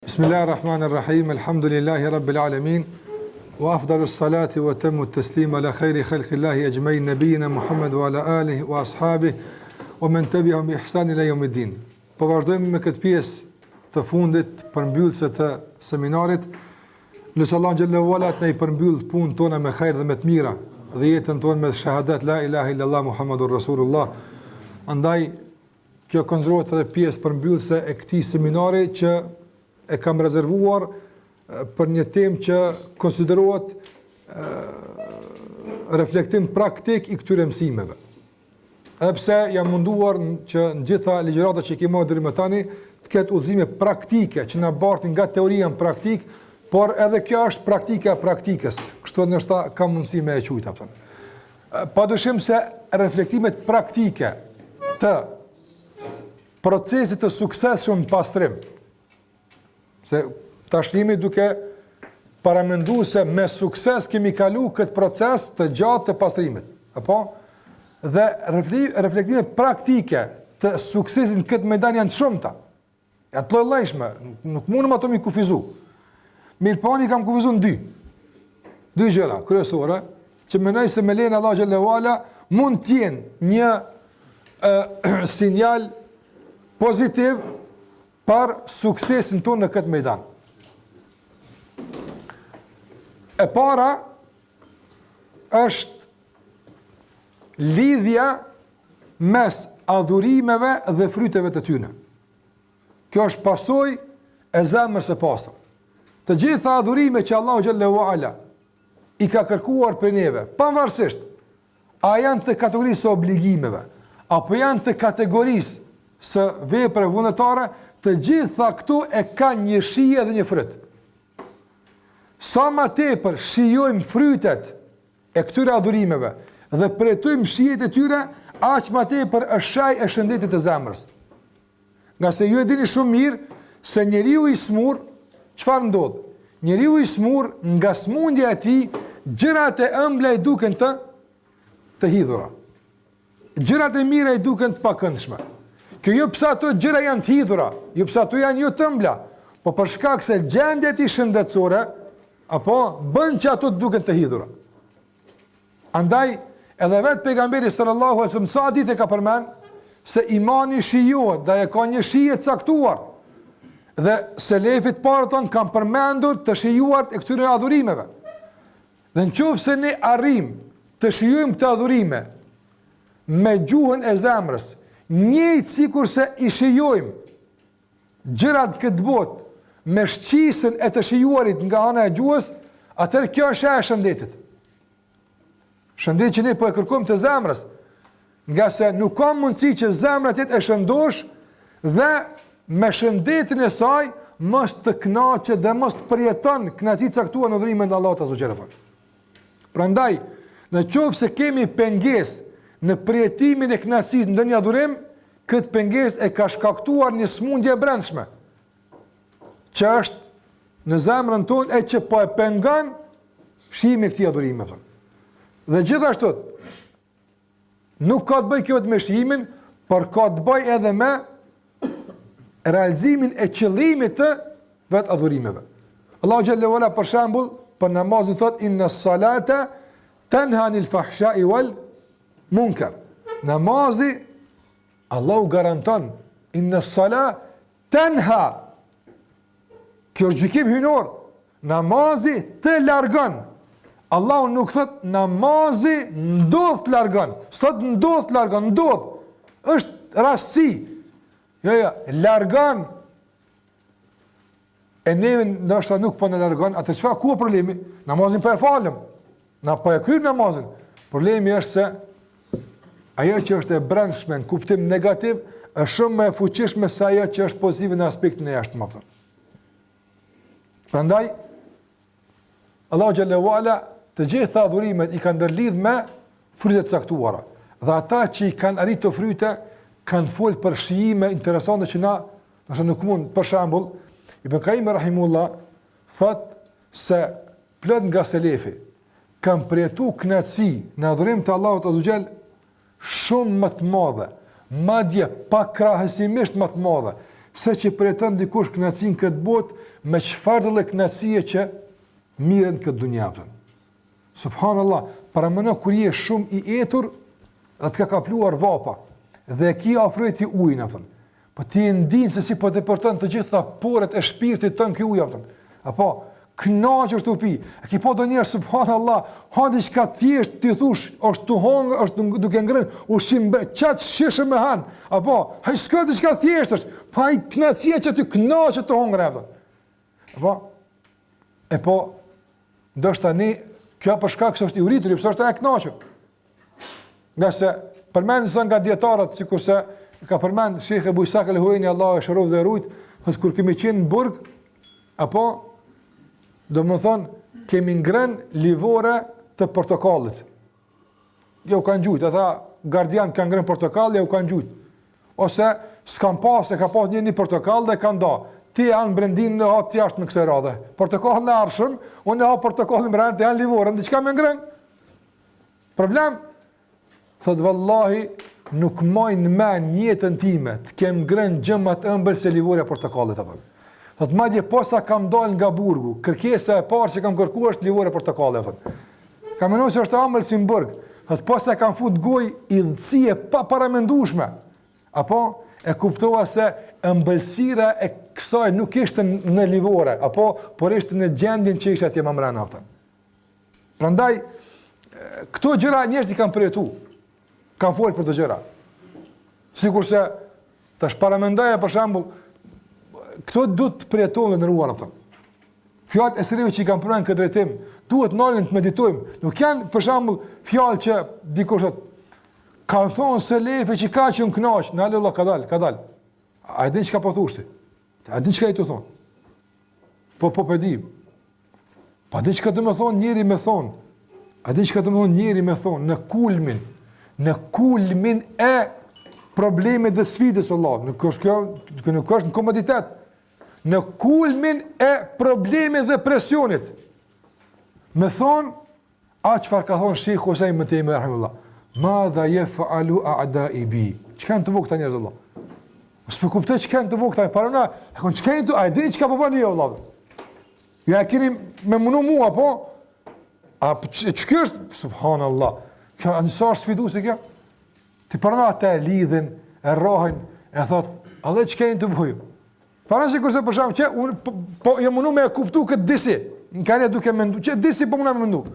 Bismillahirrahmanirrahim, alhamdulillahi rabbil alamin, wa afdalus salati wa tammu at-taslim ala khayri khalqillahi ajma'in nabiyina Muhammad wa ala alihi wa ashabihi wa man tabi'ahum bi ihsan ila yawmiddin. Po vazhdojmë me këtë pjesë të fundit përmbyllëse të seminarit. Lutë Allah xhallahu ala të na i përmbyll punën tonë me hajër dhe me të mira dhe jetën tonë me shahadat la ilaha illallah Muhammadur Rasulullah. Andaj kjo konsiderohet edhe pjesë përmbyllëse e këtij seminari që e kam rezervuar për një temë që konsiderohet reflektim praktik i këtyre mësimeve. Edhepse jam munduar që në gjitha ligjëratat që i kemi deri më tani të ketë udhëzime praktike që na bartin nga teoria në praktik, por edhe kjo është praktika e praktikës. Kështu ndoshta kam mundësi me e quajta apo. Padyshim se reflektimet praktike të procesit të suksesshëm në pastrim, se tashlimi duke paramendu se me sukses kemi kalu këtë proces të gjatë të pastrimit. Apo? Dhe reflektime praktike të suksesin këtë medan janë të shumëta. Janë të llojshme, nuk mundëm ato mi kufizu. Mirë po një kam kufizu në dy gjëra kryesore, që mendoj se me lejen e Allahu xhallahu ala mund të jenë një sinjal pozitiv për suksesin tonë në këtë mejdan. E para është lidhja mes adhurimeve dhe fryteve të tyne. Kjo është pasojë e zemrës së pastër. Të gjitha adhurime që Allahu xhallahu ala i ka kërkuar për neve, pavarësisht a janë të kategorisë së obligimeve, apo janë të kategorisë së veprave vullnetare, të gjitha këtu e kanë një shije dhe një fryt. Sa më tepër shijojmë frytet e këtyre adhurimeve dhe përjetojmë shijet e tyre, aq më tepër është shaj e shëndetit të zemrës. Nga se ju e dini shumë mirë se njeriu i smur, çfarë ndodh? Njeriu i smur nga smundja e tij, gjërat e ëmbla i duken të hidhura. Gjërat e mira i duken të pakëndshme. Kjo jo pse ato gjëra janë të hidhura, jo pse ato janë jo të ëmbla, po për shkak se gjendja e tij shëndetësore apo bën që ato të duken të hidhura. Andaj edhe vetë pejgamberi sallallahu alaihi wasallam sa ditë ka përmend se imani shijohet, dhe e ka një shije të caktuar. Dhe selefit parë tonë kanë përmendur të shijuar e këtyre adhurimeve. Dhe nëse ne arrim të shijojmë këto adhurime me gjuhën e zemrës, njëjtë sikur se i shijojmë gjërat këtë botë me shqisën e të shijuarit nga ana e gjuhës, atëherë kjo është e shëndetit. Shëndet që ne po e kërkojmë të zemrës, nga se nuk ka mundësi që zemra të jetë e shëndosh dhe me shëndetin e saj mos të kënaqet dhe mos të përjeton kënaqësi caktuar në udhërimin e Allahut azza wa jalla. Prandaj, nëse kemi pengesë në përjetimin e kënaqësisë në ndonjë adhurim, këtë pengesë e ka shkaktuar një smundje e brendshme, që është në zemrën tonë e që po e pengon shijimin e këtij adhurimi. Dhe gjithashtu, nuk ka të bëjë kjo me shijimin, por ka të bëjë edhe me realizimin e qëllimit të vetë adhurimeve. Allahu xhallahu ala për shembull, për namazin thot inna salata tanha anil fahsha'i wal munkar. Namazi, Allahu garanton, inna salat tanha. Kjo është gjykim hyjnor. Namazi të largon. Allahu nuk thot namazi ndodh të largon. Sot ndodh të largon, ndodh. Është rastësi. Jo, largon. E neve ndoshta nuk po në largon, atë çfarë ku problemi? Namazin po e falem. Na po e kryjm namazin. Problemi është se ajo që është e brendshme në kuptim negativ është shumë më e fuqishme se ajo që është pozitive në aspektin e jashtëm. Prandaj Allahu xhallahu ala të gjitha adhurimet i ka ndërlidh me fryte të caktuara. Dhe ata që i kanë arritur fryte kanë folë për shijime interesante që na nuk mund. Për shembull, Ibn Qayyim rahimullah thot se plot nga selefi kanë përjetuar kënaqësi në adhurim të Allahut azza wa jall shumë më të madhe, madje pakrahësimisht më të madhe se që përjeton dikush kënaqësinë këtë botë, me çfarë lloj kënaqësie që mirën këtë dunja. Subhanallah, para mëno kur je shumë i etur, dhe të ka kapluar vapa, dhe ki afroj ti ujnë, po ti e ndinë se si po të përton të gjitha poret e shpirtit tën ky ujë, apo kënaqesh të pi. A ki po do njerë, subhanallah, ha diçka thjesht ti thush, është të hongë, është duke ngrënë, ushqim çat shishëm me han, apo haj s'ka diçka thjesht është, po ai kënaqësia që ti kënaqet të hongër, apo e po ndoshta ne kjo për shkak se është i uritur, pse është ai kënaqur. Nga se përmendën sa nga dietarët, sikurse ka përmend Sheikh Ebu Ishaq al-Huwaini, Allahu e shëroj dhe rujt, kur kemi qenë në burg, apo do më thonë kemi ngrënë livore të portokallit. Jo kanë gjujt, ata gardian kanë ngrënë portokall, jo kanë gjujt. Ose s'kan pas, e ka pas një portokall dhe kanë da. Ti janë brendin në hatë jashtë me kësaj radhe. Portokall në arshëm, unë e ha portokallin brend, janë livore, ndiçka me ngrënë. Problem? Thot vallahi, nuk majnë me njetën time të kem ngrënë gjëmat ëmbël se livore e portokallit apo. Thot madje posa kam dalë nga burgu, kërkesa e parë që kam kërkuar është livore e portokallit apo. Kam menuar se është ëmbël si në burg. Thot posa kam fut gojë idhësie pa paramendueshme. Apo e kuptova se ëmbëlsira e kësaj nuk ishte në livore, apo por ishte në gjendjen që ishte atje më mbrana aftën. Prandaj këto gjëra njerëzit kanë përjetuar, kanë folur për këto gjëra. Sikurse tash paramendoja për shembull, këto duhet të përjetojnë në ruan aftën. Fjalët e serive që i kanë përmendur këtë drejtim, duhet nalën të meditojmë. Nuk janë për shembull fjalë që dikush kanë thonë se lefe që ka që në knaq, në alë Allah, ka dal. A e din që ka po thushti? A din që ka i të thonë? Po pëdim. Pa din që ka të me thonë njeri me thonë. A din që ka të me thonë njeri me thonë. Në kulmin e problemet dhe sfidës Allah. Nuk është në komoditet. Në kulmin e problemet dhe presionit. Me thonë, a qëfar ka thonë Shekh Husajn më të ime, rahimullah. Ma dha yef'alu a'da'i bi. Çka kanë të bëjë këta njerëz Allah? Mos po kuptoj çka kanë të bëjë këta, para na, e kanë çka kanë, a dini çka po bën jo Allah? Ja keni me munu mua po? A ç'kjo është? Subhanallah. Kjo ansar sfiduese kjo. Ti para na ata lidhen, e rrohin, e thot, Allah çka kanë të bëjë? Para se kurse për shkak që un po jam munu me kuptu këtë disi. Kanë duke mendu, që disi po më na mendu.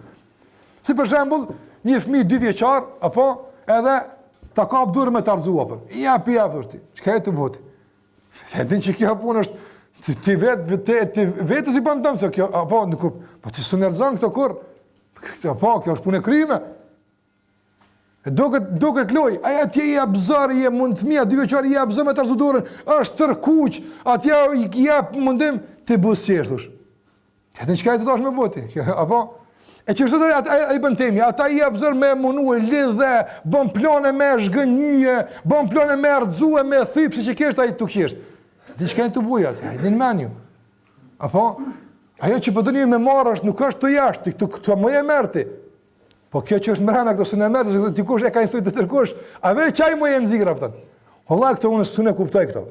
Si për shembull, një fëmijë 2 vjeçar, apo edhe ta kap dorë me të arzu apo. Ja ti. Çka e të bëti? Fedin që kjo punë është ti vetë si bën dëm se kjo apo nuk po ti sunerzon këto kur. Apo kjo është punë e kryme. Duket loj, ai atje i abzar i mund fëmia 2 vjeçar i abzar me të arzu dorën, është tërkuq, atje i jap mundim të buzësh. Ti çka e të dosh me bëti? Apo e që shtë ai bën temi, ata i abzër me munu e lidhe, bën plane me zhgënjie, bën plane me ardhue, me thypë, si që kështë ai të kështë. Di që kanë të buja, ai din menju. Apo, ajo që përdoni me marrë është, nuk është të jashtë, të më e mërti. Po kjo që është mërana, këto së në mërti, se të kush e ka njësujt të tërkush, a vej qaj më e nëzikra pëtën. Holla, këto unë së në kuptoj këto.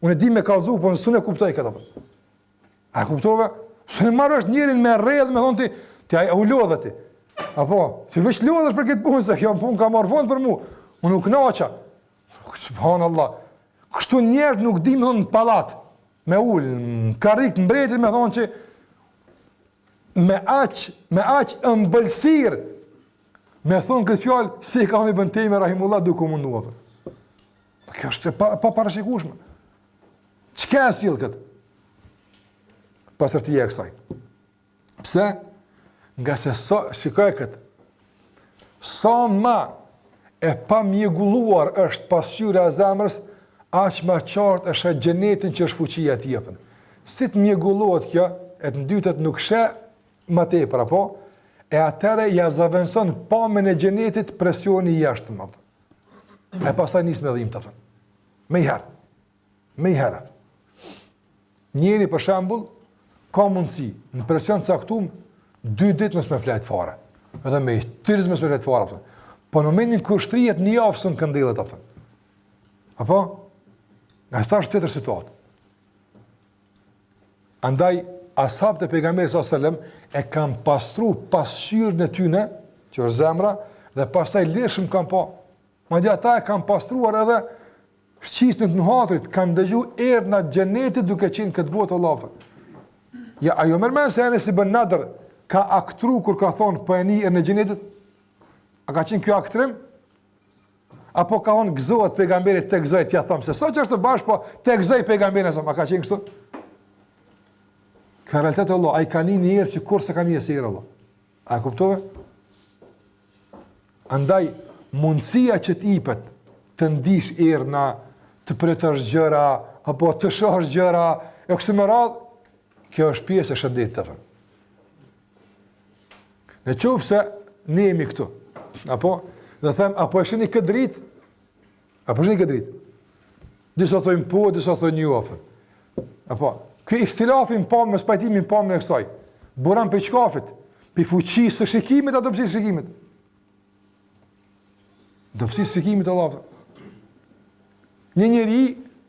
Unë e di me kalzu, po së në kuptoj këto. A kuptove? Së në marrë është njerin me rrejë dhe me thonë ti, ti u lodhe ti. Apo, që veç lodhesh për këtë punë, se kjo punë ka marrë fond për mu. Unë nuk naqa. Subhanallah. Kështu njerët nuk di me thonë në palat, me ullë, në karik, në mbretit me thonë që me aq ëmbëlsir, me thonë këtë fjallë, si ka në i bëntejme, rahimullah, duke mundua. Kjo është pa parashikushme. Qëka e silë këtë? Pasërtia e kësaj. Pse? Nga se shikoj këtë, sa ma e pa mjegulluar është pasqyra e zemrës, aq ma qartë është e gjenetin që është fuqia të jepën. Si të mjegulluat kjo, e të ndytet nuk shë më tepër, apo? E atëre ja zaventson pamën e gjenetit presioni i jashtëm. E pastaj nis me dhimbje atë. Me i herë. Njëri për shembull ka mundësi në presion caktuar 2 ditë mos më flet fare. Edhe me 3 ditë mos më flet fare. Po në momentin kur shtrihet në javë son këndillet atë. Apo? Nga sa është tjetër situatë. Andaj, ashabët e pejgamberit sallallahu alajhi wasallam e kanë pastru pasqyrën e tyne, që është zemra, dhe pastaj lirshëm kanë pa. Madje ata e kanë pastruar edhe shqisën e nuhatrit, kanë dëgjuar erën e xhenetit duke qenë këtë botë Allahu. Ja, ajo mërmen se Enes ibn Nadr ka aktru kur ka thonë për e një erën e xhenetit? A ka qenë kjo aktrim? Apo ka thonë gëzohet pejgamberit të gëzoj, t'ja thamë, se sa që është të bashkë, po të gëzoj pejgamberit, a ka qenë kështu? Ka realitet Allah, a i ka një erë që kur se ka një esirë Allah. A e kuptove? Andaj, mundësia që t'ipet të ndish erëna, të pretësh gjëra, apo të shohësh gjëra, e kështu më radhë, kjo është pjesë e shëndetit të fërë. Në qofë se ne jemi këtu, apo, dhe them, apo e shëni këtë dritë, apo shëni këtë dritë. Disa thojmë po, disa thojmë një ofër. Apo, kjo ihtilafin pamë, me spajtimin pamë në kësaj, buran për qkafit, për fuqisë së shikimit, a dopsisë së shikimit. Dopsisë së shikimit, Allah. Një njeri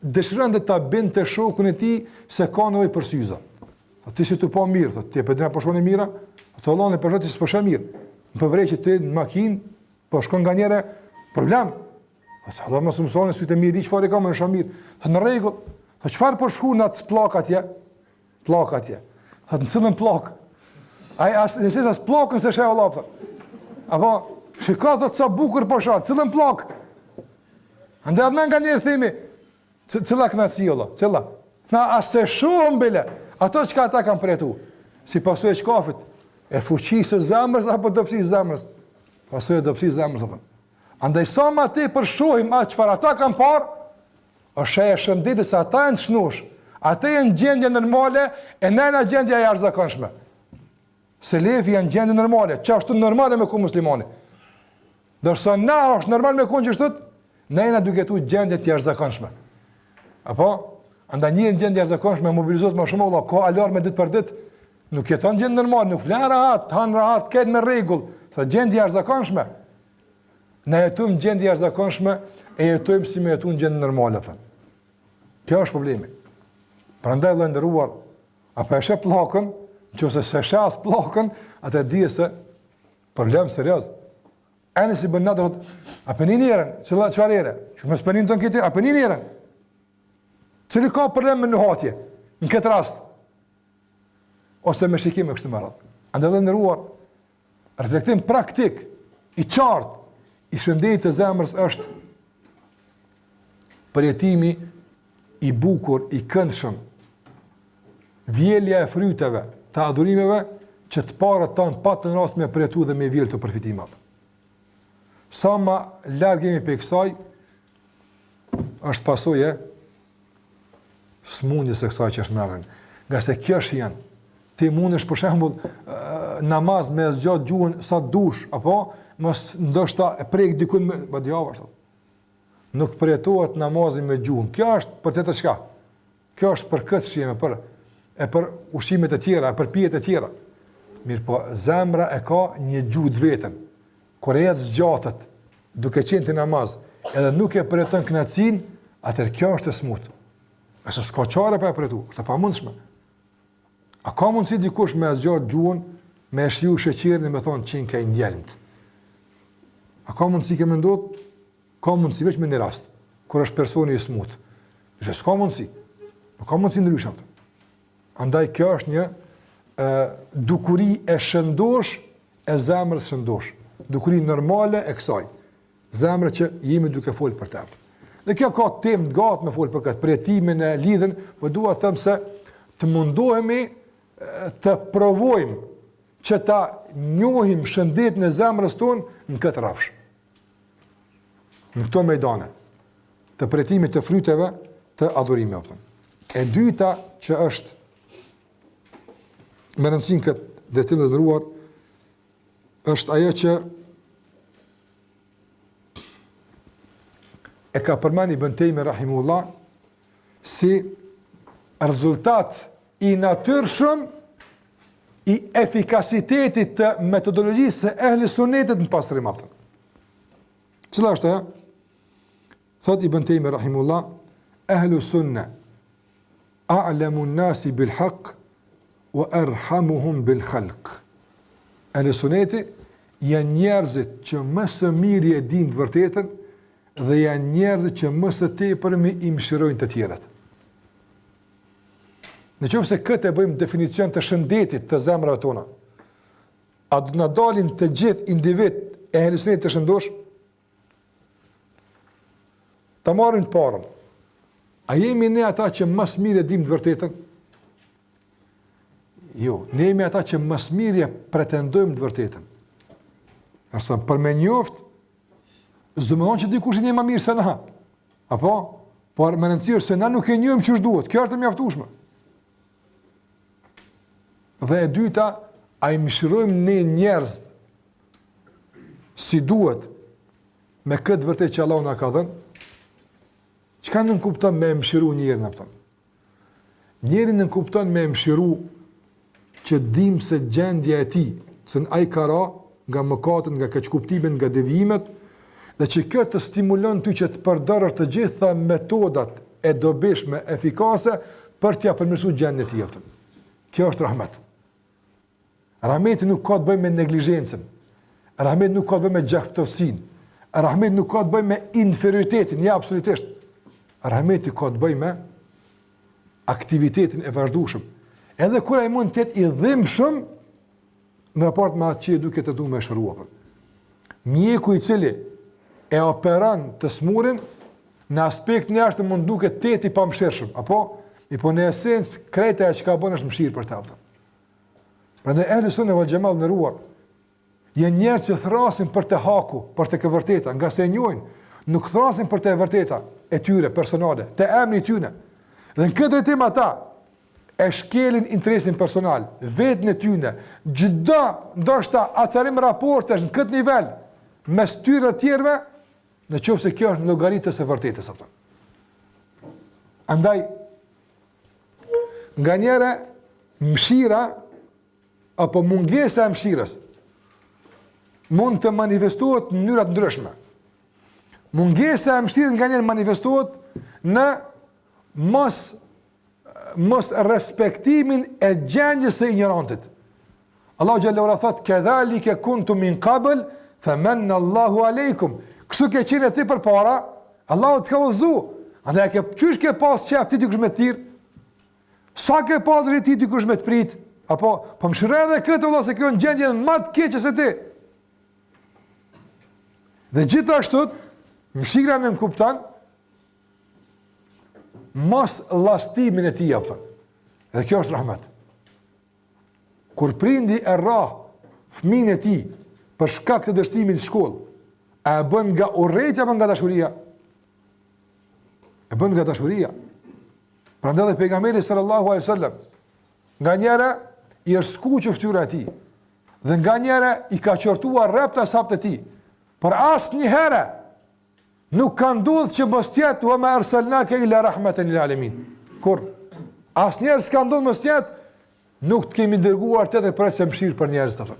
dëshirën dhe ta bind të shokun e ti se ka nevojë për syza. Ti si të po mirë, ti e përdina po shkon e mira, të Allah në përshët ti së përshë mirë. Në përvrej që ti në makinë, po shkon nga njëre problem. Allah më së mësone, sy të mirë, i qëfar i ka më në shamirë. Në regull, qëfar për shku në atë plak atje? Plak atje. Në cilën plak? Nëses asë plakën se shë Allah. Apo, shika të sa bukur për shatë, cilën plak? Ndë adë nga njerë thimi, cila kënatësi Allah, cila? Na asë shumë bile, ato që ka ata kanë përjetu, si pasu e qkafit, e fuqisë zemrës, apo dopsisë zemrës? Pasu e dopsisë zemrës, apo. Andaj sa ma te përshohim atë qëfar ata kanë parë, është e shënditit se ata e në shnush, ata e në gjendje normale, e nëjna gjendje e jarëzakonshme. Se lefi janë gjendje normale, që ashtu normale me ku muslimani. Dërsa na është normal me ku në qështut, nëjna duke tu gjendje të jarëzakonshme. Apo? Andaj një në gjendje jarëzakonshme mobilizot më shumë, Allah, ka alarme ditë për ditë, nuk jeton gjendje normale, nuk flen rahat, hanë rahat, ketë me regull, sa gjendje jarëzakonshme. Ne jetojmë gjendje jashtëzakonshme e jetojmë si me jetu në gjendje normale. Kjo është problemi. Prandaj vëllai nderuar, apo e sheh pllakën, nëse se shas pllakën, atë di se problem serioz. Enes ibn Nadr, apo një herë, çfarë herë? Shumë spenin ton këtë, apo një herë. Cili ka problem me nuhatje në këtë rast? Ose me shikim e kështu me radhë. Andaj vëllai nderuar, reflektim praktik i qartë i shëndetit të zemrës është përjetimi i bukur, i këndshëm, vjelja e fryteve, të adhurimeve, që të parët tanë patë në rast me përjetu dhe me vjelë të përfitimat. Sa ma largemi për kësaj, është pasojë smundjes e kësaj që është mërën. Nga se kjo është janë, ti mund është për shembull namaz me zgjatë gjuhën sa dush, apo mos ndoshta e prek dikun me badjava. Nuk përjetohet namazi me gjuhën. Kjo është për të çka? Kjo është për këtë shime, për ushqimet e tjera, për pijet e tjera. Mirë po, zemra e ka një gjuhë të vetën. Kur e jetë zgjatët, duke qenë të namaz, edhe nuk e përjeton kënaqësinë, atëherë kjo është e smutë. Ase s'ka çare pa e përjetu, është e pamundshme. A ka mundësi dikush me zgjatë gjuhën, me shiu sheqerin dhe me thonë qenë ka i ndjelmt? A ka mundësi ke me ndodhë? Ka mundësi veç me një rast, kur është personi i smut. Që s'ka mundësi. Nuk ka mundësi ndryshe. Andaj kjo është një dukuri e shëndosh e zemrës shëndosh. Dukuri normale e kësaj. Zemrë që jemi duke folë për te. Dhe kjo ka temë të gatë me folë për këtë, përjetimin e lidhen, po dua të thëmë se të mundohemi të provojmë që ta njohim shëndetin e zemrës tonë në këtë rafsh. Në këto mejdane, të përjetimit të fryteve të adhurime. E dyta që është me rëndësin këtë detin dhe ndëruar, është ajo që e ka përmeni Ibn Tejmi rahimullah si rezultat i natyrshëm i efikasitetit të metodologjisë e ehli sunnetit në pastrim aftën. Cila është ajo? Thot Ibn Tejmi rahimullah, ehlu sunne a'lamu nasi bil haq wa arhamuhum bil khalq. Ehli suneti janë njerëzit që më së miri e dinë të vërtetën dhe janë njerëzit që më së tepërmi i mëshirojnë të tjerët. Në qoftë se këtë e bëjmë definicion të shëndetit të zemrave tona, a do na dalin të gjithë individ e ehli sunetit të shëndosh? Ta marrin parën. A jemi ne ata që më së miri e dimë të vërtetën? Jo, ne jemi ata që më së miri e pretendojmë të vërtetën. Nëse për me njoft, zëmënon që dikush një më mirë se na. Apo? Por me rëndësirë se na nuk e njohim ç'është duhet. Kjo është e mjaftueshme. Dhe e dyta, a i mëshirojmë ne njerëz si duhet me këtë vërtet që Allah na ka dhënë? Çka nën kupton me mëshiru njerin apo? Njerin nën kupton me mëshiru që dim se gjendja e tij, se ai ka ra nga mëkatet, nga keqkuptimet, nga devijimet, dhe që kjo të stimulon ty që të përdorësh të gjitha metodat e dobishme, efikase për t'ia përmirësuar gjendjen e tij. Kjo është rahmet. Rahmeti nuk ka të bëjë me neglizhencën. Rahmeti nuk ka të bëjë me gjaftësinë. Rahmeti nuk ka të bëjë me inferioritetin, ja absolutisht. Rahmeti ka të bëjë me aktivitetin e vazhdueshëm. Edhe kur ai mund të jetë i dhimbshëm në raport me atë që duhet të duhet më shëruar. Mjeku i cili e operon të smurin në aspektin e jashtë mund duket i pamëshirshëm, apo po në esencë krejta që ka bën është mëshirë për ta. Prandaj ehli sunne wal xhamal ndëruar janë njerëz që thrasin për të haku, për të vërteta, nga se e njohin, nuk thrasin për të vërteta e tyre personale, të emri i tyre. Dhe në këtë drejtim ata e shkelin interesin personal, vetën e tyre, çdo ndoshta atërim raportesh në këtë nivel mes tyre të tjerëve, në qoftë se kjo është në llogaritë së vërtetës apo. Andaj nganjëra mëshira apo mungesa e mëshirës mund të manifestohet në mënyra të ndryshme. Mungesa e mëshirës nganjëherë manifestohet në mos respektimin e gjendjes së ignorantit. Allahu xhallahu ala thot: "Kadhalika kuntum min qabl, famanna Allahu aleikum." Kështu ke qenë ti përpara, Allahu të ka udhëzuar. Andaj çysh ke pas çaf ti dikush me thirr? Sa ke pas rrit dikush me të prit? Apo po mëshiroj edhe këtë vëlla se kjo në gjendje më të keqe se ti. Dhe gjithashtu mëshira nën kupton mos llastimin e tij apo. Dhe kjo është rahmet. Kur prindi e rrah fëmijën e tij për shkak të dështimit në shkollë, a e bën nga urrëtia apo nga dashuria? E bën nga dashuria. Prandaj dhe pejgamberi sallallahu alaihi wasallam nganjëra i është skuqur fytyra e tij dhe nganjëra i ka qortuar rrepta sapët e tij. Por asnjëherë nuk ka ndodhur që mos tjetë wa ma arsalnaka ila rahmatan lil alamin. Kur asnjëherë s'ka ndodhur mos tjetë, nuk të kemi dërguar të për të mëshirë për njerëzit.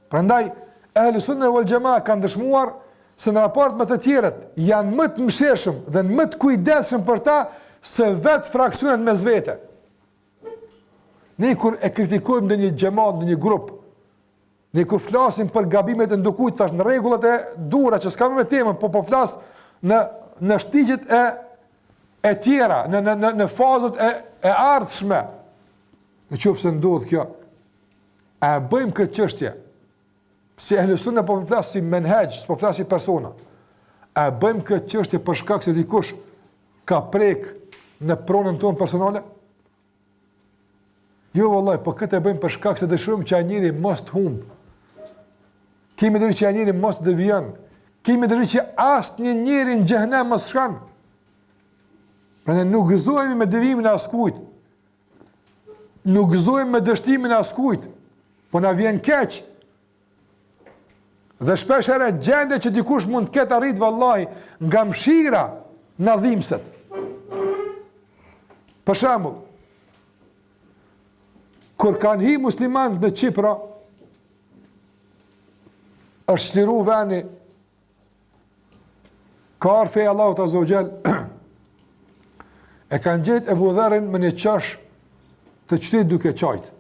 Prandaj ehli sunne wal jamaa kanë dëshmuar se në raport me të tjerët janë më të mëshirshëm dhe më të kujdesshëm për ta se vetë fraksionet mes vete. Ne kur e kritikojmë në një xhamat, në një grup, ne kur flasim për gabimet e ndokujt tash në rregullat e dhura që s'ka me temën, po flas në shtigjet e tjera, në fazat e ardhshme. Në qoftë se ndodh kjo, a bëjmë këtë çështje? Si ehli sunne po flas si menhaj, po flas si persona. A bëjmë këtë çështje për shkak se dikush ka prek në pronën tonë personale? Jo vallahi, po këtë e bëjmë për shkak se dëshirojmë që ai njeri mos të humb. Kemi dëshirë që ai njeri mos të devijon. Kemi dëshirë që asnjë njeri në xhenem mos shkon. Prandaj nuk gëzohemi me devijimin e askujt. Nuk gëzohemi me dështimin e askujt. Po na vjen keq. Dhe shpesh herë gjende që dikush mund të ketë arrit vallahi nga mëshira na dhimbset. Për shembull, kur kanë hi muslimanët në Çipër, është shliru veni, ka arfe Allahut azza wa jall, e kanë gjetë Ebu Dharrin me një qash të qytetit duke qajt.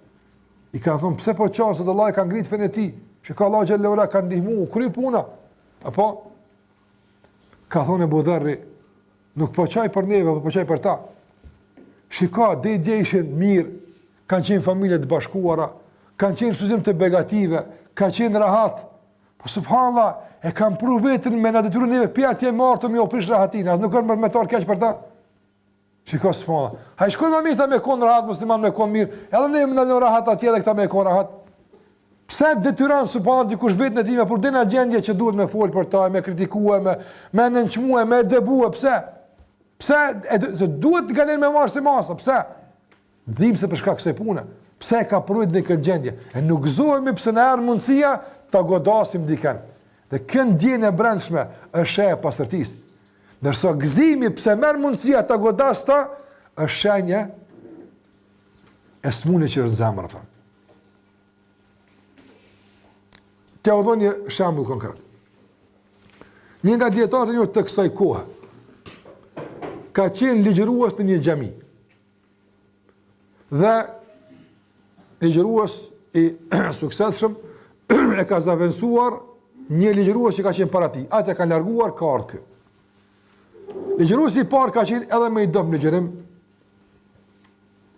I kanë thonë, pse po qajt, se të Allah e kanë ngritë fenë e ti, që ka Allah xhallahu ala kanë ndihmu, kry puna. Apo? Ka thonë Abu Dharri, nuk po qaj për neve, po qaj për ta. Shika, dhe ishin mirë, kanë qenë familje të bashkuara, kanë qenë suzim të begative, kanë qenë rahat. Po subhanallah, e kanë pru vetën me në detyrën neve, pja tje martë me oprish rahatin, as nuk kanë me tarë keq për ta. Shiko, subhanallah. Ha i shkojnë ma mirë ta me konë rahat, musliman me konë mirë, edhe ne më në rahat atje dhe këta me konë rahat. Pse detyran, subhanallah, dikush vetën e ti me përdena gjendje që duhet me folë për ta, me kritikue, me nënqmue, me debue, pse? Pse? Se duhet nga njerë me marë si masa, pse? Dhimë se përshka kësoj pune. Pse ka përrujt në këtë gjendje? E nuk zohemi pse në erë mundësia ta godasim diken. Dhe kënë djene e brendshme është shenja pastërtis. Nërso gëzimi pse merë mundësia ta godas ta, është shenja e smune që është zemër. Të udhon një shembull konkret. Një nga dietarët e një të kësaj kohe ka qenë ligjërues në një xhami. Dhe ligjërues i suksesshëm e ka zaventsuar një ligjërues që ka qenë para tij. Atë ka larguar ka ardhur kë. Ligjëruesi i parë ka qenë edhe më i dobët në ligjërim,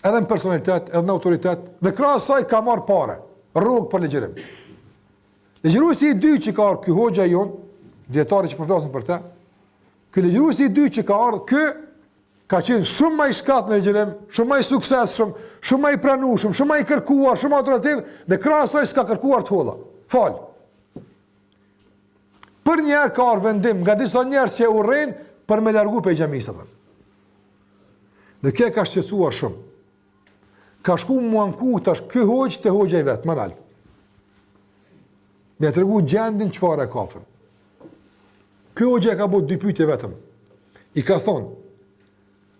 edhe në personalitet, edhe në autoritet, dhe krahas saj ka marrë parë, rrugë për ligjërim. Ligjëruesi i dytë që ka ardhur ky hoxha jon, dietari që po flasim për të, ky ligjëruesi i dytë që ka ardhur ky ka qenë shumë më i shkatë në ligjërim, shumë më i suksesshëm, shumë më i pranueshëm, shumë më i kërkuar, shumë më autoritativ, dhe krahas saj s'ka kërkuar të holla. Fal. Për një herë ka ardhur vendim nga disa njerëz që urrejnë për me largu pe xhamisë atë. Dhe kjo ka shqetësuar shumë. Ka shku mua anku tash ky hoxh te hoxha i vet, më lart. Me tregu gjendin çfarë ka thënë. Ky hoxha ka bërë dy pyetje vetëm. I ka thonë: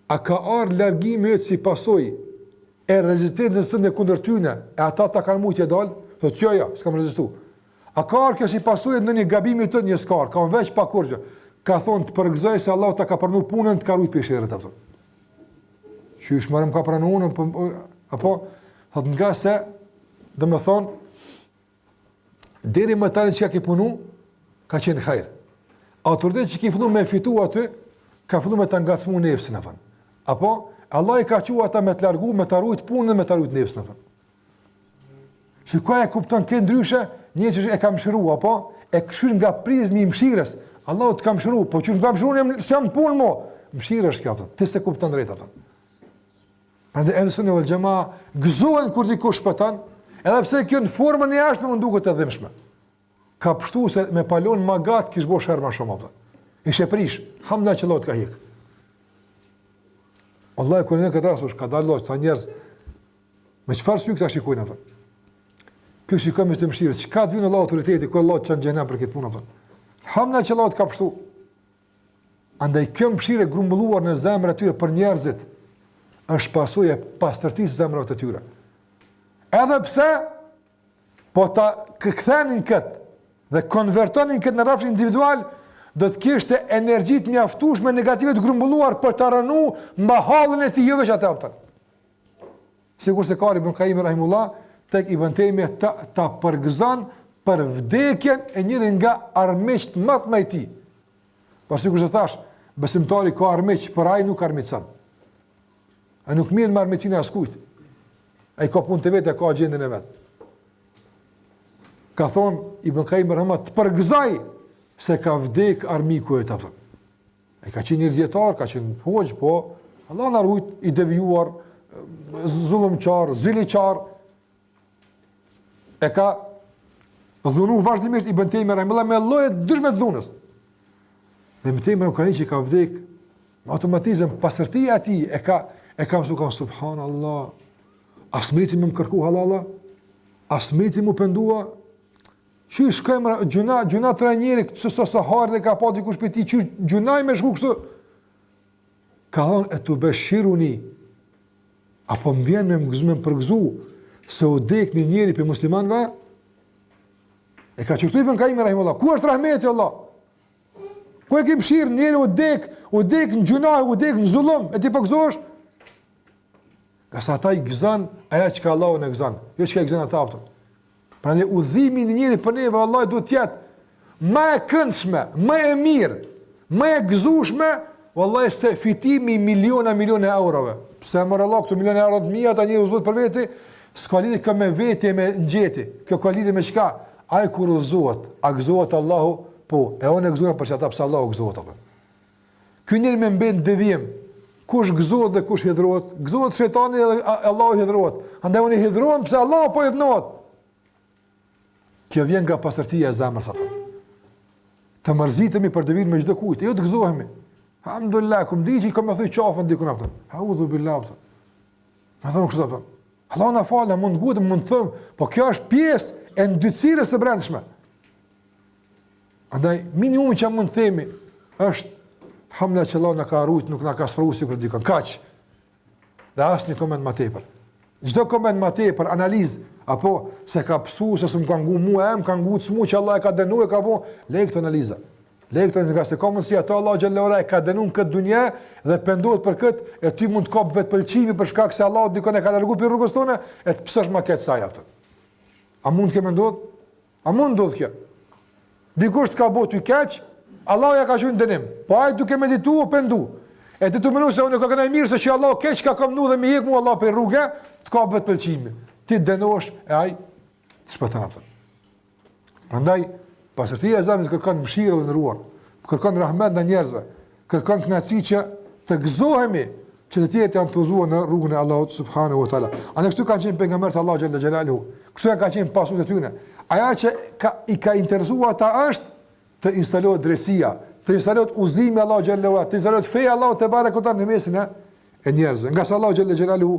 a ka ardhur largimi yt si pasojë e rezistencës së kundër tyne, e ata ta kanë mujtë dal? Thotë jo, s'kam rezistuar. A ka ardhur kjo si pasojë në një gabim të një skar, ka veç pa kurrë. Ka thonë të përgëzoj se Allah ta ka pranuar punën, të ka rujt peshërët apo. Qysh marrëm ka pranuar apo thotë nga se domethën deri më tani që ka punu ka qenë hajër. Autoriteti që ka filluar me fitu aty ka filluar me ta ngacmu nefsin apo. Apo Allah i ka thua ata me të largu, me ta rujt punën, me ta rujt nefsin apo. Shikoj e kupton kë ndryshe, një që e kam mëshiruar apo e kshyn nga prizmi i mëshirës. Allah të kam mëshiruar, po që nga mëshiruar jam punë mo. Mëshira është kjo apo. Ti se kupton drejt apo. Prandaj Ehlusunne wal Jamaa gëzohen kur dikush shpëton, edhe pse kjo në formën e jashtme mund duket e dhimbshme. Ka pështu se me palon magat kish bosh herë më shumë apo. Ishe prish, hamda që Allah të ka hik. Allah e kur në këtë rast ka dalë sa njerëz me çfarë sy këta shikojnë apo. Ky shikon me të mëshirë, çka të vjen Allah autoriteti kur Allah çon xhenem për këtë punë apo. Hamda që Allah të ka pështu. Andaj kjo mëshirë e grumbulluar në zemrat e tyre për njerëzit është pasojë e pastërtisë së zemrave të tyre. Edhe pse po ta kthenin këtë dhe konvertonin këtë në rrafshin individual, do të kishte energji të mjaftueshme negative të grumbulluar për të rënë mba hallën e tij jo veç atë aftën. Sigur se ka Ibn Qayyim rahimullah tek Ibn Taymiyah ta përgëzon për vdekjen e njëri nga armiqt më të mëti. Po sikur se thash, besimtari ka armiq, por ai nuk armiqson. Ai nuk mirë me armiqsinë e askujt. Ai ka punë të vetë, ka agjendën e vet. Ka thonë Ibn Qayyim rahimullah të përgëzoj se ka vdek armiku e të aftën. E ka qenë një dietar, ka qenë hoxh, po Allah na rujt i devijuar, zullumçar, ziliçar. E ka dhunu vazhdimisht Ibn Taymiyah rahimullah me lloje ndryshme të dhunës. Dhe Ibn Taymiyah kur ai që ka vdek, automatizëm pastërtia e tij e ka mësuar subhanallahu. As mriti më kërku halala, as mriti më pendua. Që shkojmë gjuna të njëri, që sa harë dhe ka pa dikush për ti, që gjunaj me shku kështu. Ka thonë, e të beshiruni, apo më vjen me përgëzu, se u dek një njëri për muslimanve, e ka qështu i Ibn Qayyim rahimullah, ku është rahmeti Allah? Ku e ke mëshirë, njëri u dek në gjunaj, u dek në zullum, e ti përgëzosh? Nga sa ata i gëzon ajo që Allahu na gëzon, jo që gëzon ata aftën. Prandaj udhëzimi i njëri për ne vallahi duhet të jetë më e këndshme, më e mirë, më e gëzueshme, vallahi se fitimi i miliona eurove. Pse morë Allah këto miliona euro të mia tani udhëzohet për veti, s'ka lidhje kë me veti me ngjeti. Kjo ka lidhje me çka? Ai kur udhëzohet, a gëzohet Allahu? Po, e unë gëzohem për çata pse Allahu gëzohet apo. Ky njeri më mbet devijim. Kush gëzohet dhe kush hidhrohet? Gëzohet shejtani dhe Allahu hidhrohet. Andaj unë hidhrohem pse Allahu po hidhnohet. Kjo vjen nga pastërtia e zemrës atë. Të mërzitemi për devijin me çdo kujt, jo të gëzohemi. Alhamdulillah, kum di që kam thënë qafën diku naftën. Audhu billahi. Ma thonë kështu apo. Allah na falë, mund gutë, mund thëm, po kjo është pjesë e ndytësirës së brendshme. Andaj minimumi që mund të themi është hamla që Allah na ka rujt, nuk na ka sprovu sikur dikon. Kaq. Dhe asnjë koment më tepër. Çdo koment më tepër, analizë apo se ka psu, se s'm ka ngu mua, më ka ngu çmu që Allah e ka dënuar, ka po lej këtë analizë. Lej këtë nga se komën si ato Allah xhallahu ala e ka dënuar këtë dunjë dhe pendohet për këtë, e ty mund të kap vetë pëlqimi për shkak se Allah dikon e ka larguar për rrugës tonë, e të psosh maket saj atë. A mund të kemë ndodh? A mund ndodh kjo? Dikush të ka bëu ty keq, Allah ja ka qenë dënim. Po ai duke medituar pendu. E ti të mënu se unë ka kënaj mirë se që Allah keq ka komnu dhe me jek mu Allah për rrugë, të ka vetë pëlqimi. Ti dënosh e ai të shpëton atë. Prandaj pastërtia e zemrës kërkon mëshirë dhe ndëruar, kërkon rahmet ndaj njerëzve, kërkon kënaqësi që të gëzohemi që të tjerët janë të udhëzuar në rrugën e Allahut subhanahu wa taala. Andaj këtu kanë qenë pejgamberët e Allahut xhalla xhelaluhu. Këtu kanë qenë pasues të tyre. Aja që i ka interesuar ata është të instalohet drejtësia, të instalohet udhëzimi i Allahut xhalla xhelaluhu, të instalohet feja e Allahut te barekuta në mesin e njerëzve. Nga sa Allahu xhalla xhelaluhu,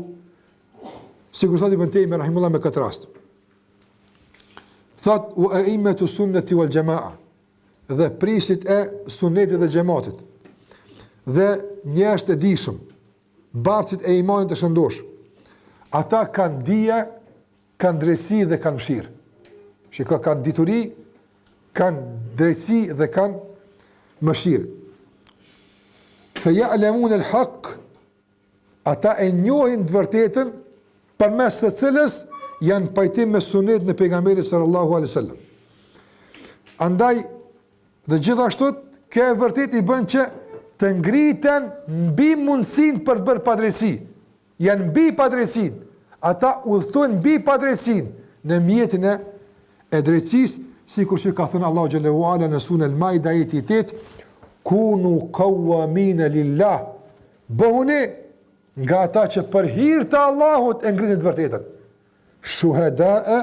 sikur thotë Ibn Taymi rahimullah me këtë rast. Thot u a'immatu sunnati wal jamaa, dhe prisit e sunnetit dhe xhamatit, dhe njerëz të dijshëm, barcit e imanit të shëndosh, ata kanë dije, kanë drejtësi dhe kanë mëshirë. Shiko, kanë dituri, kanë drejtësi dhe kanë mëshirë. Fe ya'lamun al-haq, ata e njohin të vërtetën, përmes së cilës janë pajtim me sunet në pejgamberit sallallahu alaihi wasallam. Andaj, dhe gjithashtu, kjo e vërtet i bën që të ngriten mbi mundësin për të bërë padrejtësi. Janë mbi padrejtësin. Ata udhtojnë mbi padrejtësin në mjetin e drejtësisë, sikur që ka thënë Allahu xhallahu ala në surën Al-Maida ayeti 8, kunu qawwamin lillah. Bëhuni nga ata që për hir të Allahut e ngritin të vërtetën. Shuhada'a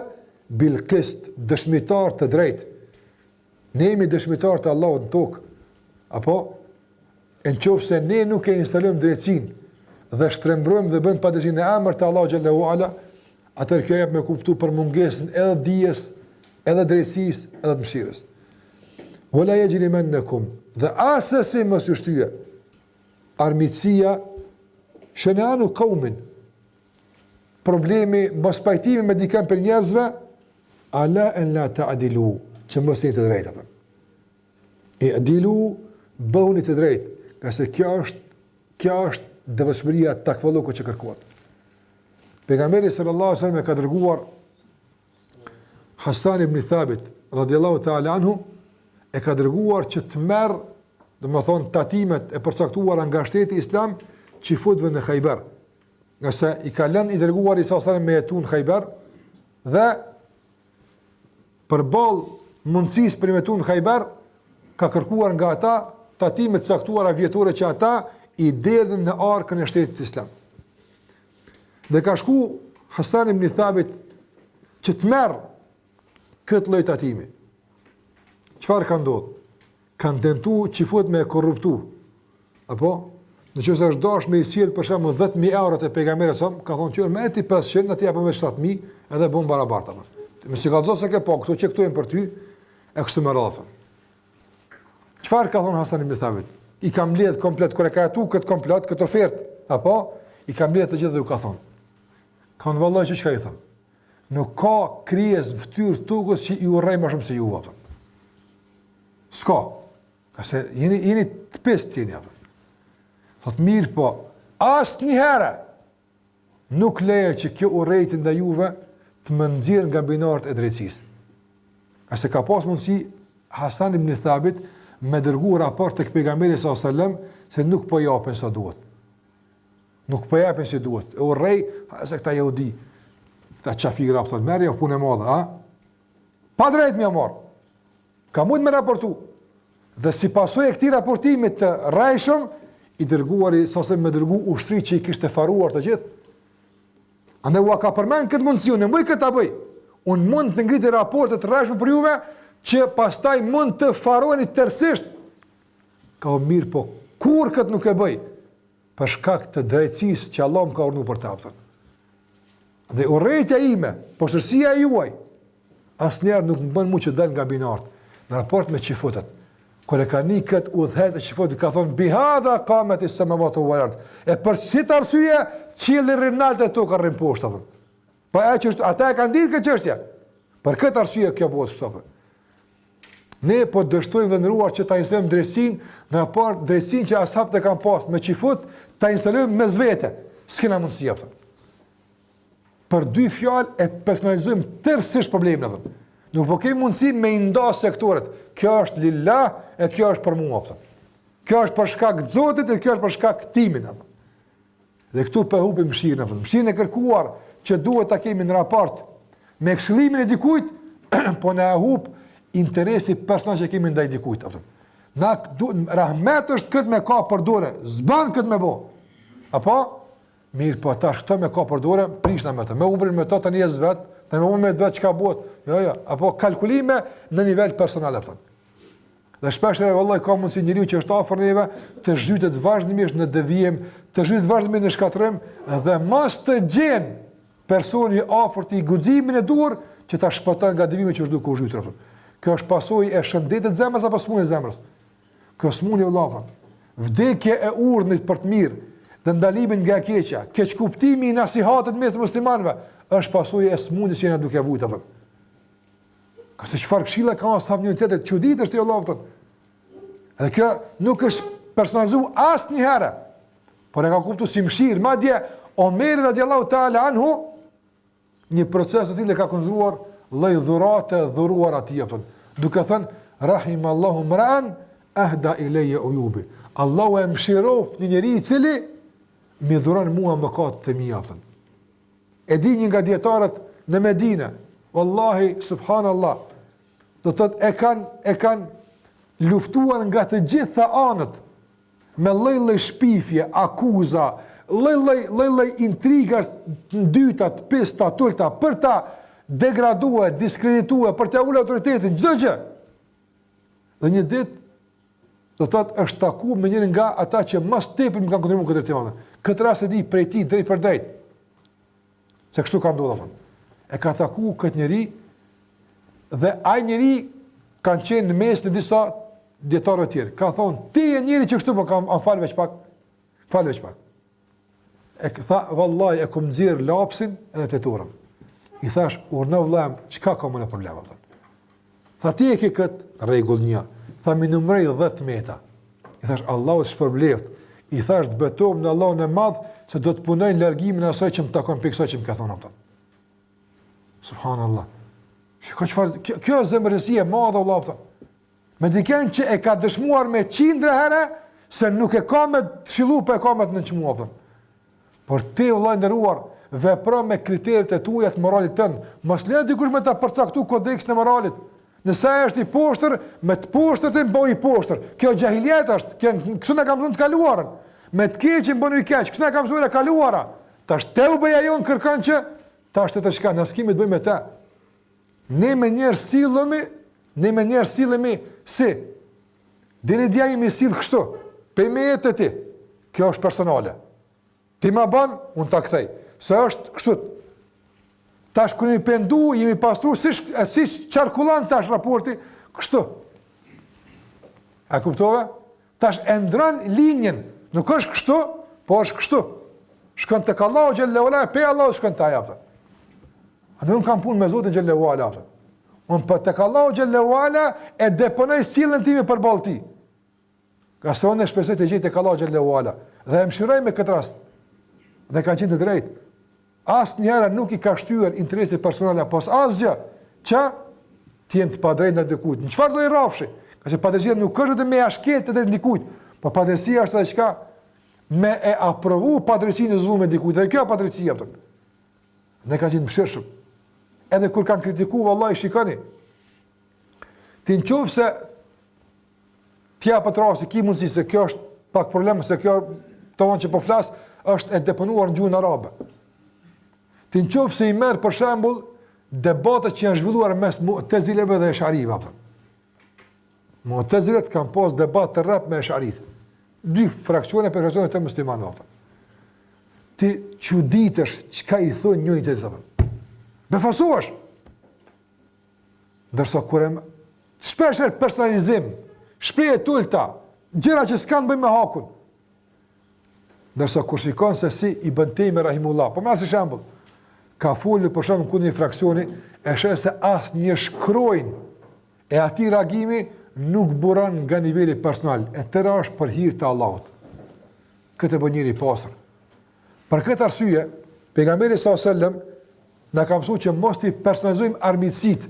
bil qist, dëshmitar të drejtë. Ne jemi dëshmitar të Allahut në tokë. Apo në qoftë se ne nuk e instalojmë drejtësinë dhe shtrembrojmë dhe bëjmë padrejtinë në emër të Allahut xhallahu ala, atëherë kjo jep me kuptu për mungesën edhe dijes, edhe drejtësisë, edhe mëshirës. Wala yajrimannakum, dhe asesi mos ju shtyje armiqësia shenanu qaumin, problemi mos pajtimi me dikën për njerëzve, ala en la ta'dilu, që mos jeni të drejtë. E adilu, bëhuni të drejtë, nga se kjo është devotshmëria takvalloku që kërkohet. Pejgamberi sallallahu alaihi wasallam e ka dërguar Hasan ibn Thabit radhiyallahu ta'ala anhu, e ka dërguar që të merr, domethënë tatimet e përcaktuara nga shteti islam çifutëve në Khaybar. Nga se i ka lënë i dërguar Isa sallallahu me jetu në Khaybar dhe përballë mundësisë për jetu në Khaybar ka kërkuar nga ata tatimet caktuara vjetore që ata i derdhin në arkën e shtetit islam. Dhe ka shku Hasan ibn Thabit që të merr këtë lloj tatimi. Çfarë ka ndodhur? Kanë tentuar çifut me korruptu. Apo në qëse është dash me i sjellë për shembull 10.000 euro të pejgamberit sa, ka thonë qërë me ti 500, në ti japëm me 7.000, edhe bëm barabarta. Me si ka zonë se ke po, këto që këtu e më për ty, e kështu me radhë. Qëfar ka thonë Hasan ibn Thabit? I kam ledhë komplet, kër e ka jetu këtë komplet, këtë ofertë, apo, i kam ledhë të gjithë dhe ju ka thonë. Ka në vallaj që ka i thonë? Nuk ka krijes vëtyrë tukës që i urrej më shumë se ju, apë. S'ka. Kase jeni të pistë jeni, apë. Thot mirë po, asë një herë, nuk leje që kjo urrejtje ndaj juve të më nxjerrë nga binarët e drejtësisë. Ase ka pas mundësi Hasan ibn Thabit me dërgu raport tek pejgamberi sallallahu alajhi wasallam se nuk po japen sa duhet. Nuk po japen si duhet. E urrej se këta jehudi, këta çafira thonë merr jo punë e madhe, a? Pa drejt më marr. Ka mund me raportu. Dhe si pasojë e këtij raportimi të rrejshëm, i dërguari sasem me dërgu ushtri që i kishte faruar të gjithë. Andaj ua ka përmend këtë mundësi, unë bëj këtë bëj. Unë mund të ngritë raporte të rrejshme për juve që pastaj mund të faroheni tërësisht. Ka o mirë, po kur këtë nuk e bëj? Për shkak të drejtësisë që Allah më ka urdhëruar për ta apëtën. Dhe urrejtja ime, poshtërsia juaj, asnjëherë nuk më bën mu që dal nga binart. Në raport me çifutët. Kur e ka një këtë udhëhet e çifutët ka thonë bihadha qamet as-samawati wal ard. E për çit arsye qielli rrinalt e tokë rrin poshtë apo. Po ata e kanë ditë këtë çështje. Për këtë arsye kjo bëhet stopë. Ne po dështojmë vendëruar që ta instalojmë drejtësinë në raport drejtësinë që ashabët e kanë pas me çifut, ta instalojmë mes vete. S'kena mundësi apo. Për dy fjalë e personalizojmë tërësisht problemin apo. Nuk po kemi mundësi me i ndas sektoret. Kjo është lillah e kjo është për mua apo. Kjo është për shkak të Zotit e kjo është për shkak të timin apo. Dhe këtu po humbim mëshirën apo. Mëshirën e kërkuar që duhet ta kemi në raport me këshillimin e dikujt, po na humb interesi personal që kemi ndaj dikujt apo. Na rahmet është këtë me ka për dorë, s'ban këtë me bë. Apo mirë, po tash këto me ka për dorë, prishna me të. Me umbrin me to tani as vet, tani më me vet çka bëhet. Jo, apo kalkulime në nivel personal apo. Dhe shpesh vallahi ka mundsi njeriu që është afër neve të zhytet vazhdimisht në devijim, të zhytet vazhdimisht në shkatërrim dhe mos të gjen personi afër të guximin e dur që ta shpëton nga devijimi që është duke u zhytur. Kjo është pasojë e shëndetit të zemrës apo smundjes së zemrës. Kjo smundje vëllai. Vdekje e urdhnit për të mirë dhe ndalimin nga e keqja, keqkuptimi i nasihatit mes muslimanëve është pasojë e smundjes që na duke vujt apo. Ka se çfarë këshilla ka ashab një tjetër çuditë është Allah apo. Edhe kjo nuk është personalizuar asnjëherë. Por e ka kuptuar si mëshirë, madje Omeri radiallahu ta'ala anhu një proces të cilë ka konstruar lloj dhurate dhuruar atij apo. Duke thënë rahimallahu mra'an ahda ilayya uyubi. Allahu e mëshiroft një njeri i cili më dhuron mua mëkatet e mia apo. E di një nga dietarët në Medinë, wallahi subhanallah, do të thotë e kanë luftuar nga të gjitha anët me lloj-lloj shpifje, akuza, lloj-lloj intriga të dyta, të pesta, tulta për ta degraduar, diskredituar, për të ulur autoritetin, çdo gjë. Dhe një ditë do të thotë është takuar me njërin nga ata që më tepër më kanë kontribuar këtë temë. Këtë rast e di prej tij drejt për drejt. Se kështu ka ndodhur. E ka takuar këtë njeri dhe ai njeri kanë qenë në mes të disa dietarëve të tjerë. Ka thonë, ti je njëri që kështu po kam fal veç pak. Fal veç pak. E tha, vallahi e kom nxjerr lapsin edhe teturën. I thash, urna vëllam, çka ka më në problem apo? Tha ti e ke kët rregull 1. Tha më numëroj 10 meta. I thash, Allahu të shpërbleft. I thash, të betohem në Allahun e Madh se do të punoj në largimin e asaj që më takon pikë që më ka thonë ato. Subhanallah. Shikoj çfarë kjo është zemërësia e madhe vëllai. Me dikën që e ka dëshmuar me 100 herë se nuk e ka me fillu pa e ka me të nënçmuar. Por ti vëllai nderuar, vepro me kriteret e tuaja të moralit tënd. Mos le dikush me ta përcaktuar kodeksin e moralit. Nëse ai është i poshtër, me të poshtërin bëj i poshtër. Kjo xahiliet është, kështu na ka mësuar të kaluarën. Me të keqin bën i keq, kështu na ka mësuar e kaluara. Tash teubeja jon kërkon që tash të shka, nësë kemi të bëjmë e ta. Ne me njerë silemi si. Dini dja jemi silë kështu, pe me jetë të ti. Kjo është personale. Ti ma banë, unë ta këthej. Se është kështu. Tash kërë jemi pendu, jemi pastru, si qarkullan tash raporti, kështu. A kuptove? Tash endran linjen. Nuk është kështu, po është kështu. Shkën të Allahu xhallahu ala, pe Allahu shkën të ajapë. A unë kam punë me Zotin xhallahu ala. Unë për tek Allahu xhallahu ala e deponoj sjelljen time për ballë ti. Ka se unë shpresoj të gjej tek Allahu xhallahu ala dhe e mëshiroj me këtë rast. Dhe ka qenë të drejtë. asnjëherë nuk i ka shtyr interesi personal apo asgjë që të jenë të padrejtë ndaj dikujt. Në çfarë do i rrafshi? Qase padrejtia nuk është vetëm me ashket të dikujt, por padrejtia është edhe çka me e aprovu padrejtinë e zullumit dikujt. Dhe kjo është padrejtia atë. Ne ka qenë mëshirshëm. Edhe kur kanë kritikuar, vallahi shikoni. Ti nëse t'ja për të rasti, ki mundësi se kjo është pak problem, se kjo tonë që po flas është e deponuar në gjuhën arabe. Ti nëse i merr për shembull debatet që janë zhvilluar mes Mu'tazileve dhe Esharive. Mu'tazilet kanë pas debat të rrap me Esharit. Dy fraksione për fraksionet të muslimanëve. Ti çuditesh çka i thonë njëri tjetrit. Befasohesh. Ndërsa kur shpesh personalizim, shprehje tulta, gjëra që s'kan bëjmë me hakun. Ndërsa kur shikon se si i bën Tejmi rahimullah, po më si shembull, ka folur për shembull ku një fraksioni e sheh se asnjë shkrojnë e atij reagimi nuk buron nga niveli personal, e tëra është për hir të Allahut. Këtë bën njëri i pastër. Për këtë arsye, pejgamberi sallallahu alajhi wasallam na ka mësuar që mos i personalizojmë armiqësitë,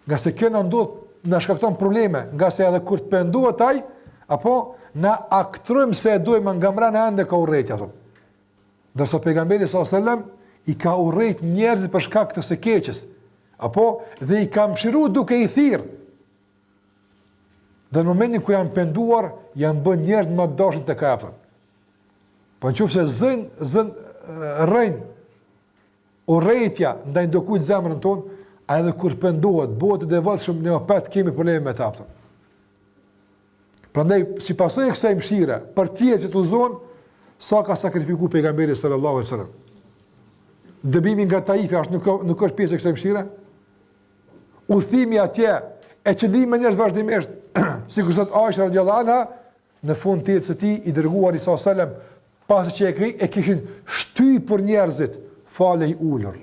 nga se kjo na ndodh, na shkakton probleme, nga se edhe kur të pendohet ai, apo na aktrojmë se e dojmë nga mbrana ende ka urrëti ato. Dorso pejgamberi sallallahu alajhi wasallam i ka urrejt njerëzit për shkak të së keqes, apo dhe i ka mëshiruar duke i thirrë. Dhe në momentin kur janë penduar, janë bën njerëz më të dashur tek ata. Po nëse zën rrein urrejtja ndaj dokujt zemrën tonë, a edhe kur pendohet, bëhet e devotshëm, ne opet kemi probleme me ta. Prandaj, si pasojë kësaj mëshire, për tjetër që të uzon, sa ka sakrifikuar pejgamberi sallallahu alaihi wasallam. Dëbimi nga Taifi nuk është pjesë e kësaj mëshire? Udhimi atje e qëndrimi me njerëz vazhdimisht, sikur thot Aisha radhiyallahu anha, në fund të jetës së tij i dërguari sallallahu alaihi wasallam, pasi që e kishin shtypur njerëzit fale i ulur.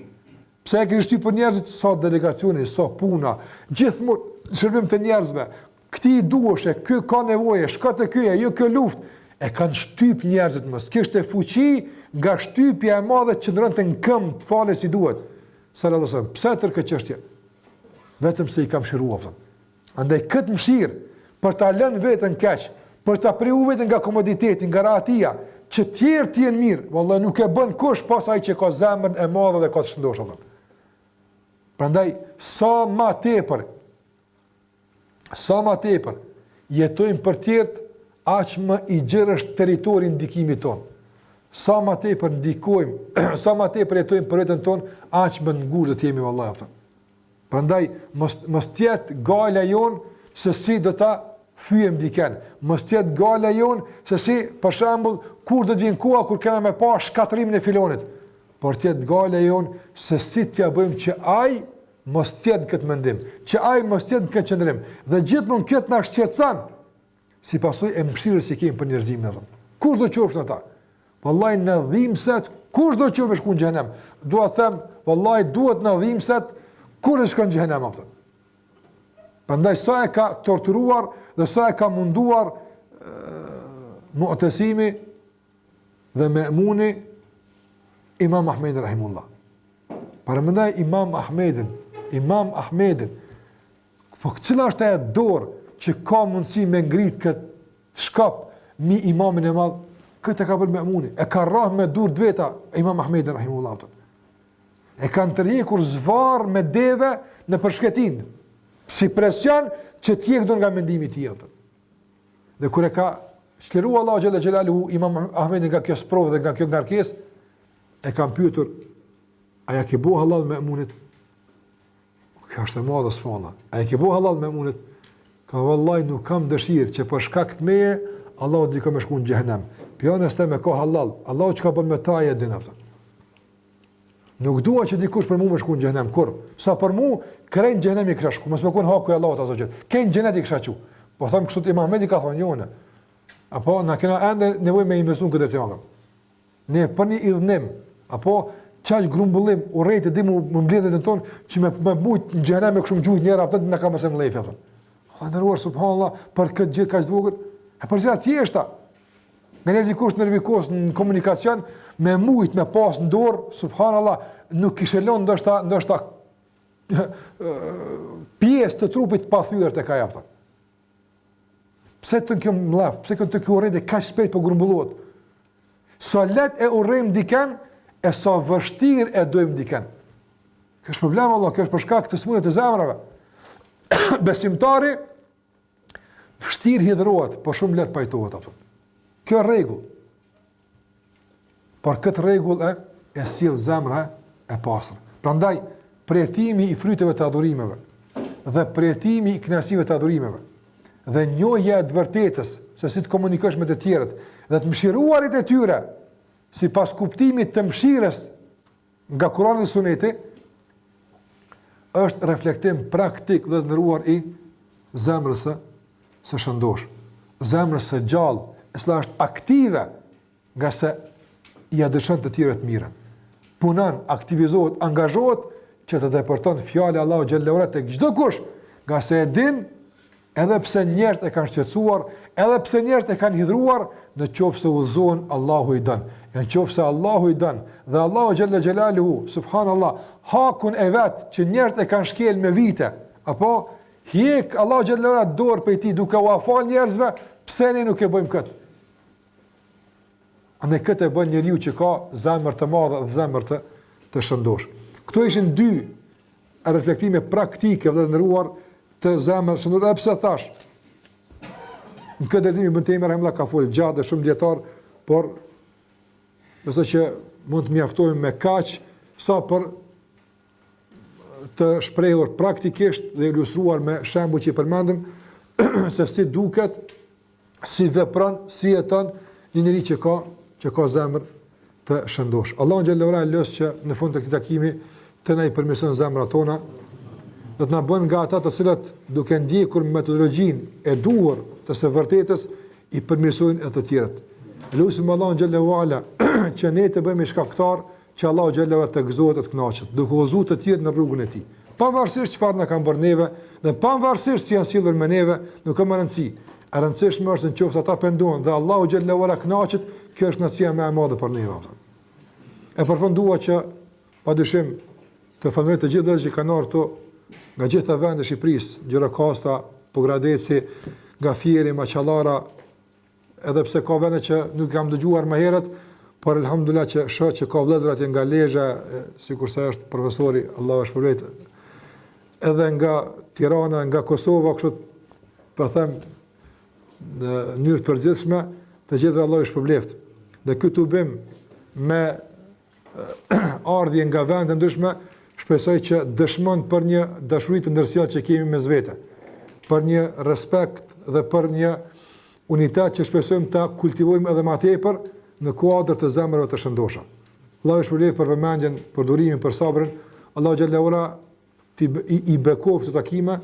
Pse e kishin shtypur njerëzit, sa delegacioni, sa puna, gjithmonë shërbim të njerëzve. Këti i duheshe, ky ka nevojë, shko te ky, jo kjo luftë, e kanë shtyp njerëzit mos. Kishte fuqi nga shtypja e madhe që ndronte në këmbë të fales si duhet. Sallallahu alaihi wasallam. Pse tërë këtë çështje? Vetëm se i kam mëshiruar. Andaj këtë mëshirë për ta lënë veten keq, për ta priu veten nga komoditeti, nga rahatia, që tjerë të jenë mirë, vallahi nuk e bën kush pas ai që ka zemrën e madhe dhe ka të shëndoshur. Prandaj sa më tepër jetojmë për tjerë, aq më i gjerë është territori ndikimit tonë. Sa më tepër ndikojmë, sa më tepër jetojmë për veten tonë, aq më ngurtë të jemi vallahi. Prandaj mos tjetë gala jon se si do ta fyem dikën. Mos tjetë gala jon se si, për shembull, kur do të vinë koha kur kemë me pa shkatrimin e filonit. Por tjetë gala jon se si t'ja bëjmë që ai mos tjetë këtë mendim, që ai mos tjetë këtë qëndrim. Dhe gjithmonë këtë na shqetëson. Si pasojë e mëshirës që kemi për njerëzimin e tonë. Kush do qofshin ata? Wallahi në dhimbset, kush do qofë shku në xhenem? Dua të them, wallahi duhet në dhimbset kur e shkon në xhenem atë. Prandaj sa e ka torturuar dhe sa e ka munduar Mu'tasimi dhe Me'muni Imam Ahmed rahimullah. Paramendoj Imam Ahmedin. Po cila është ajo dorë që ka mundësi me ngrit këtë shkap mi imamin e madh, këtë ka bërë Me'muni. E ka rrah me dur dveta Imam Ahmedin rahimullah. E kanë tërhequr zvarr me deve në përshketin, si presion që t'jek do nga mendimi i tij. Dhe kur e ka shliruar Allahu xhalla xhelaluhu Imam Ahmedin nga kjo sprovë dhe nga kjo ngarkesë, e kanë pyetur, a ja ke bu halal Me'munit? Kjo është e madhe sfalla. A ja ke bu halal Me'munit? Ka vallahi nuk kam dëshirë që për shkak të meje Allahu di kam shku në xhehenem. Pionës me ka halal. Allahu çka bën me ta e din atë. Nuk dua që dikush për mua më shku në xhehenem kur. Sa për mua krejt xhehenem i krashku. Mos më kon haku i Allahut azza xhel. Kënë xhenet i kshaçu. Po them kështu Imam Ahmedi ka thonë jone. Apo na kena ende nevojë me investu në këtë temë. Ne për një idhnim apo çaj grumbullim urrejtë di më mbledhet në ton që më bujt në xhenem me kështu gjujt njëra apo na ka mëse më lejf apo. Falënderuar subhanallahu për këtë gjë kaq të vogël. E për gjëra thjeshta. Në një dikush nervikos në komunikacion, me mujt, me pas në dorë, subhanallah, nuk kishe lënë ndoshta pjesë të trupit pa thyer tek ajo aftë. Pse të kjo mllaf, pse të kjo urrëti kaq shpejt po grumbullohet? Sa let e urrejmë diken, e sa vështirë e dojmë diken. Kjo është problem, Allah, kjo është për shkak të smundjeve të zemrave. Besimtari vështirë hidhrohet, por shumë lehtë pajtohet apo. Kjo rregull. Por këtë rregull e sill zemra e pastër. Prandaj përjetimi i fryteve të adhurimeve dhe përjetimi i kënaqësive të adhurimeve dhe njohja e të vërtetës se si të komunikosh me të tjerët dhe të mëshiruarit e tyre sipas kuptimit të mëshirës nga Kurani dhe Suneti është reflektim praktik dhe zëndëruar i zemrës së shëndosh, zemrës së gjallë, e cila është aktive nga se i dëshon të tjerët mirën. Punon, aktivizohet, angazhohet që të depërton fjalë Allahu xhallahu ala tek çdo kush, nga se e din edhe pse njerëzit e kanë shqetësuar, edhe pse njerëzit e kanë hidhruar, në qoftë se udhëzohen, Allahu i dën. Në qoftë se Allahu i dën dhe Allahu xhallahu xhelaluhu, subhanallah, hakun e vet që njerëzit e kanë shkel me vite, apo hiq Allahu xhallahu ala dorë prej tij duke u afal njerëzve, pse ne nuk e bëjmë këtë? Andaj këtë e bën njeriu që ka zemër të madhe dhe zemër të shëndosh. Këto ishin dy reflektime praktike vëllezëruar të zemrës së shëndosh. Pse thash? Në këtë ditë Ibn Taymi rahimahullah ka folë gjatë dhe shumë dietar, por besoj që mund të mjaftojmë me kaq sa për të shprehur praktikisht dhe ilustruar me shembuj që i përmendëm se si duket, si vepron, si jeton një njeri që ka zemër të shëndosh. Allahu xhallahu ala los që në fund të këtij takimi të na i përmirëson zemrat tona, do të na bën nga ata të cilët duke ndjekur metodologjinë e duhur të së vërtetës i përmirësojnë edhe të tjerët. Lutim Allahun xhallahu ala që ne të bëhemi shkaktar që Allahu xhallahu ala të gëzohet e të kënaqet, duke udhëzuar të tjerë në rrugën e tij. Pavarësisht çfarë na kanë bërë neve dhe pavarësisht si janë sjellur me neve, nuk ka më rëndësi. E rëndësishme është nëse ata pendohen dhe Allahu xhallahu ala kënaqet, kjo është kënaqësia më e madhe për ne. E përfundua që padyshim të falenderoj të gjithë ata që kanë ardhur nga gjitha vendet e Shqipërisë, Gjirokasta, Pogradeci, nga Fieri, Maqallara, edhe pse ka vende që nuk kam dëgjuar më herët, por elhamdulillah që shoh që ka vëllezër atje nga Lezhë, sikurse është profesori, Allahu e shpërblet, edhe nga Tirana, nga Kosova, kështu po them në mënyrë të përgjithshme, të gjithëve Allahu e shpërblet. Dhe ky tubim me ardhje nga vende ndryshme, shpresoj që dëshmon për një dashuri të ndërsjellë që kemi mes vete, për një respekt dhe për një unitet që shpresojmë ta kultivojmë edhe më tepër në kuadër të zemrave të shëndosha. Allahu shpërblet për vëmendjen, për durimin, për sabrin. Allahu xhallahu ala i bekov të takime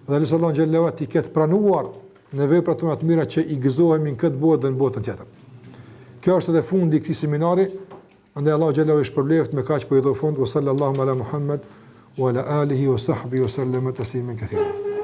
dhe lutem Allahu xhallahu ala ti ketë pranuar në veprat tona të mira që i gëzohemi në këtë botë dhe në botën tjetër. Kjo është edhe fundi i këtij seminari. Andaj Allahu xhallahu ala shpërbleft me kaq po i do fund. Sallallahu ala Muhammad wa ala alihi wa sahbihi wa sallam tasliman katira.